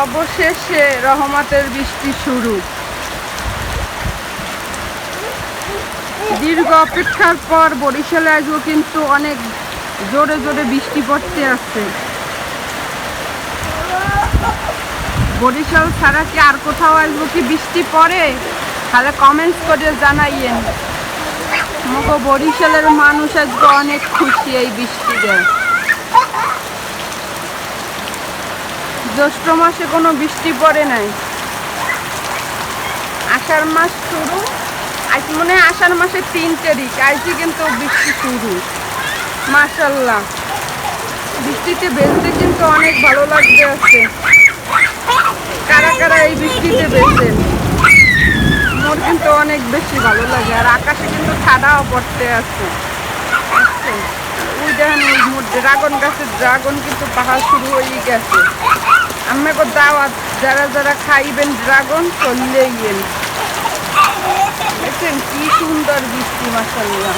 অবশেষে রহমতের বৃষ্টি শুরু। দীর্ঘ অপেক্ষার পর বরিশালে আসবো, কিন্তু অনেক জোরে জোরে বৃষ্টি পড়তে আছে। বরিশাল ছাড়া কি আর কোথাও আসবো কি বৃষ্টি পড়ে? তাহলে কমেন্টস করে জানাইয়েন। আমাকে বরিশালের মানুষ আজকে অনেক খুশি এই বৃষ্টিতে। জ্যৈষ্ঠ মাসে কোনো বৃষ্টি পড়ে নাই। আষাঢ় মাস শুরু, আজ মনে হয় আষাঢ় মাসের 3 তারিখ, আজকে কিন্তু বৃষ্টি শুরু। মাশাআল্লাহ, বৃষ্টিতে ভেজতে কিন্তু অনেক ভালো লাগতে আছে। কারা কারা এই বৃষ্টিতে ভেজেন? মোর কিন্তু অনেক বেশি ভালো লাগে। আর আকাশে কিন্তু ঠাডাও পড়তে আছে। ওই দেখেন, মোর ড্রাগন গাছের ড্রাগন কিন্তু পাহাড় শুরু হয়ে গেছে। আমাকে দাওয়াত, যারা যারা খাইবেন ড্রাগন চললেই গেন। দেখছেন কি সুন্দর বৃষ্টি, মাশাআল্লাহ।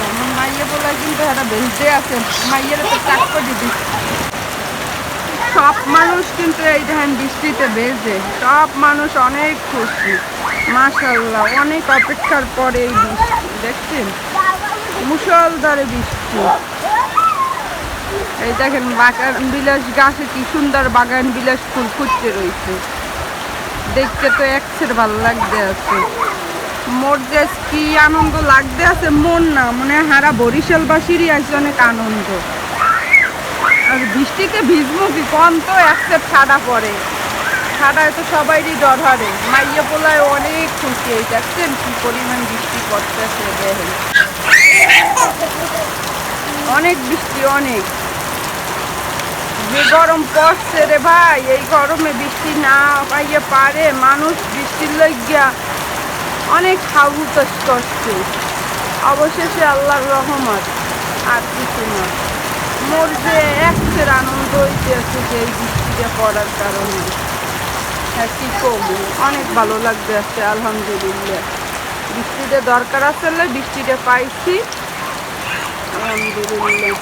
আমার মাইয়া বলা কিন্তু এরা ভেজতে আছে, মাইয়ের তো চাক করে দিচ্ছে। সব মানুষ কিন্তু এই দেখেন বৃষ্টিতে ভেজে, সব মানুষ অনেক খুশি। মাশাআল্লাহ, অনেক অপেক্ষার পরে এই বৃষ্টি দেখছেন, মুষলধারে বৃষ্টি। এই দেখেন বাগান বিলাস গাছে কি সুন্দর বাগান বিলাস ফুল ফুটতে রয়েছে, দেখতে তো একসের ভালো লাগতে আছে। মোর যে কি আনন্দ লাগতে আছে, মন না মনে হারা বরিশালবাসীরই আছে অনেক আনন্দ। আর বৃষ্টিতে ভিজবো কি, কম তো একসের ঠাডা পড়ে, ঠাডায় তো সবাইরই ডর হারে। মাইয়া পোলায় অনেক খুশি। এই দেখছেন কি পরিমাণ বৃষ্টি পড়তেছে, দেখেন অনেক বৃষ্টি, অনেক। যে গরম পড়ছে রে ভাই, এই গরমে বৃষ্টি না পাইয়ে পারে মানুষ, বৃষ্টির লইগিয়া অনেক হাউতাস করছে। অবশেষে আল্লাহর রহমত, আর কিছু না। মোর যে একসের আনন্দ হইতে আছে যে এই বৃষ্টিটা পড়ার কারণে। হ্যাঁ, কি করবো, অনেক ভালো লাগতে আছে আলহামদুলিল্লাহ। বৃষ্টিটা দরকার আসলে, বৃষ্টিটা পাইছি আলহামদুলিল্লাহ।